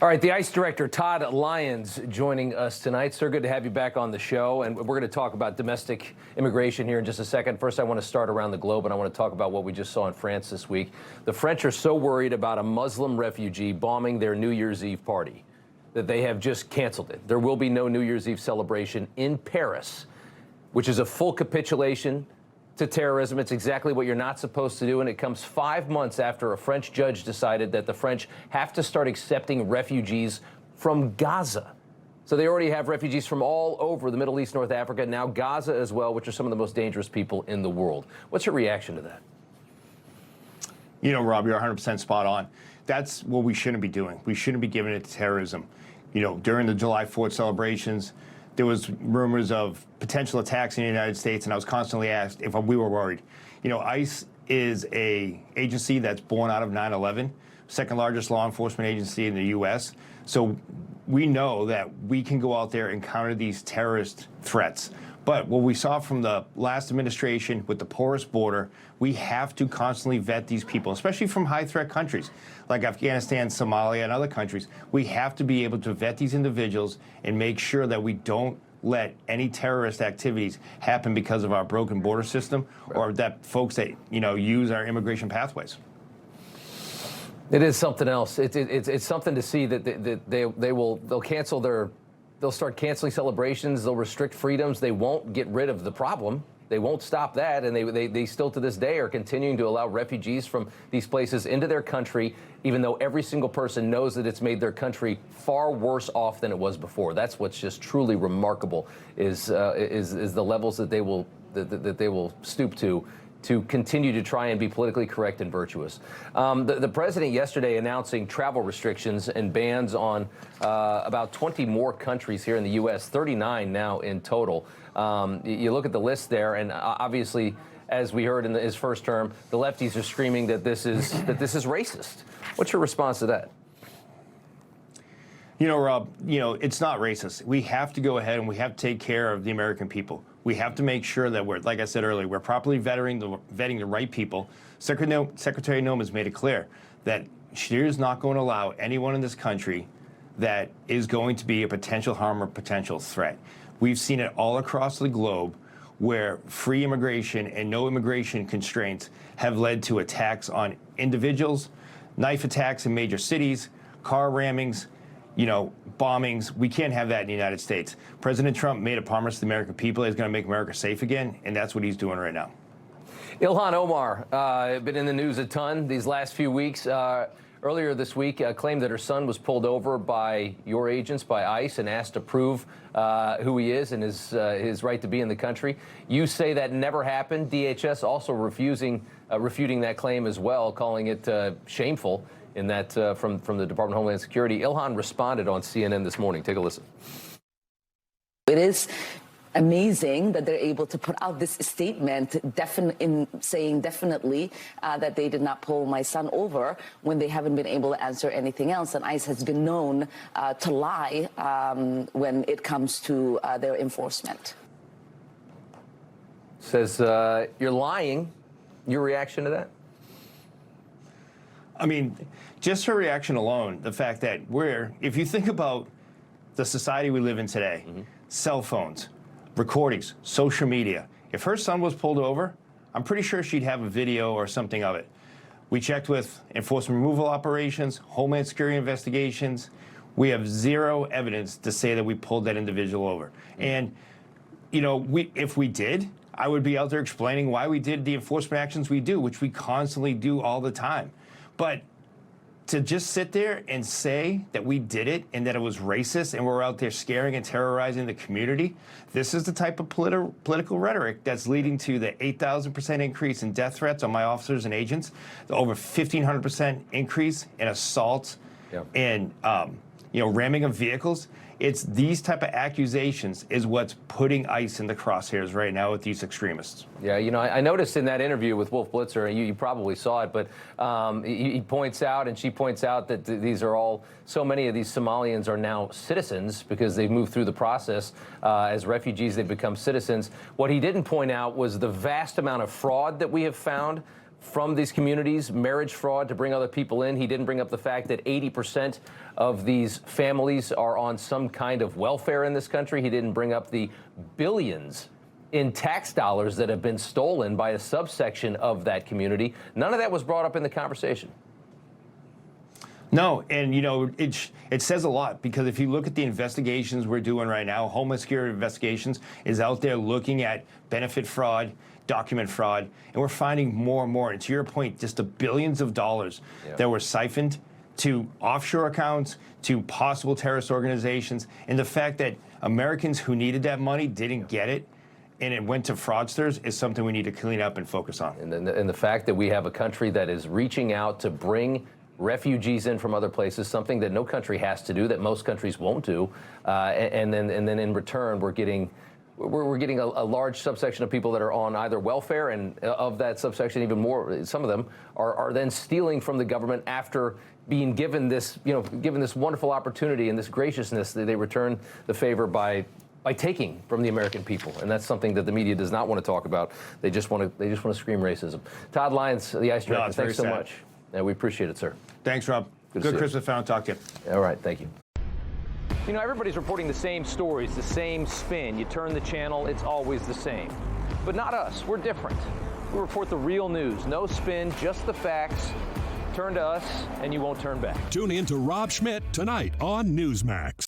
All right, the ICE Director Todd Lyons joining us tonight. Sir, good to have you back on the show. And we're going to talk about domestic immigration here in just a second. First, I want to start around the globe, and I want to talk about what we just saw in France this week. The French are so worried about a Muslim refugee bombing their New Year's Eve party that they have just canceled it. There will be no New Year's Eve celebration in Paris, which is a full capitulation to terrorism. It's exactly what you're not supposed to do, and it comes 5 months after a French judge decided that the French have to start accepting refugees from Gaza. So they already have refugees from all over the Middle East, North Africa, now Gaza as well, which are some of the most dangerous people in the world. What's your reaction to that? You know, Rob, you're 100% spot on. That's what we shouldn't be doing. We shouldn't be giving it to terrorism. You know, during the July 4th celebrations, there was rumors of potential attacks in the United States, and I was constantly asked if we were worried. You know, ICE is an agency that's born out of 9/11, second largest law enforcement agency in the U.S. So we know that we can go out there and counter these terrorist threats. But what we saw from the last administration with the porous border, we have to constantly vet these people, especially from high-threat countries like Afghanistan, Somalia, and other countries. We have to be able to vet these individuals and make sure that we don't let any terrorist activities happen because of our broken border system or that folks that, you know, use our immigration pathways. It is something else. It's something to see that they'll cancel their. They'll start canceling celebrations. They'll restrict freedoms. They won't get rid of the problem. They won't stop that. And they still to this day are continuing to allow refugees from these places into their country, even though every single person knows that it's made their country far worse off than it was before. That's what's just truly remarkable is the levels that they will stoop to continue to try and be politically correct and virtuous. The president yesterday announcing travel restrictions and bans on about 20 more countries here in the U.S., 39 now in total. You look at the list there, and obviously, as we heard in his first term, the lefties are screaming that this is racist. What's your response to that? You know, Rob, it's not racist. We have to go ahead and we have to take care of the American people. We have to make sure that we're, like I said earlier, we're properly vetting the right people. Secretary Noem has made it clear that she is not going to allow anyone in this country that is going to be a potential harm or potential threat. We've seen it all across the globe where free immigration and no immigration constraints have led to attacks on individuals, knife attacks in major cities, car rammings, bombings. We can't have that in the United States. President Trump made a promise to the American people he's going to make America safe again, and that's what he's doing right now. Ilhan Omar, been in the news a ton these last few weeks. Earlier this week, claimed that her son was pulled over by your agents, by ICE, and asked to prove who he is and his right to be in the country. You say that never happened. DHS also refuting that claim as well, calling it shameful. In that from the Department of Homeland Security. Ilhan responded on CNN this morning. Take a listen. It is amazing that they're able to put out this statement saying definitely that they did not pull my son over when they haven't been able to answer anything else. And ICE has been known to lie when it comes to their enforcement. Says you're lying. Your reaction to that? I mean, just her reaction alone, the fact that if you think about the society we live in today, cell phones, recordings, social media, if her son was pulled over, I'm pretty sure she'd have a video or something of it. We checked with enforcement removal operations, Homeland Security investigations. We have zero evidence to say that we pulled that individual over. And, if we did, I would be out there explaining why we did the enforcement actions we do, which we constantly do all the time. But to just sit there and say that we did it and that it was racist and we're out there scaring and terrorizing the community, this is the type of political rhetoric that's leading to the 8,000% increase in death threats on my officers and agents, the over 1,500% increase in assaults and ramming of vehicles. It's these type of accusations is what's putting ICE in the crosshairs right now with these extremists. Yeah, I noticed in that interview with Wolf Blitzer, and you probably saw it, but he points out and she points out that so many of these Somalians are now citizens because they've moved through the process. As refugees, they've become citizens. What he didn't point out was the vast amount of fraud that we have found from these communities, marriage fraud to bring other people in. He didn't bring up the fact that 80% of these families are on some kind of welfare in this country. He didn't bring up the billions in tax dollars that have been stolen by a subsection of that community. None of that was brought up in the conversation. No, and you know, it says a lot, because if you look at the investigations we're doing right now, Homeland Security Investigations is out there looking at benefit fraud, document fraud, and we're finding more and more. And to your point, just the billions of dollars that were siphoned to offshore accounts, to possible terrorist organizations, and the fact that Americans who needed that money didn't get it, and it went to fraudsters, is something we need to clean up and focus on. And the fact that we have a country that is reaching out to bring refugees in from other places, something that no country has to do, that most countries won't do, and then in return we're getting a large subsection of people that are on either welfare, and of that subsection, even more, some of them are then stealing from the government after being given this, given this wonderful opportunity and this graciousness. They return the favor by taking from the American people, and that's something that the media does not want to talk about. They just want to scream racism. Todd Lyons, the ICE director, thanks so much. Yeah, we appreciate it, sir. Thanks, Rob. Good Christmas, Found. Talk to you. All right, thank you. You know, everybody's reporting the same stories, the same spin. You turn the channel, it's always the same. But not us. We're different. We report the real news. No spin, just the facts. Turn to us, and you won't turn back. Tune in to Rob Schmitt Tonight on Newsmax.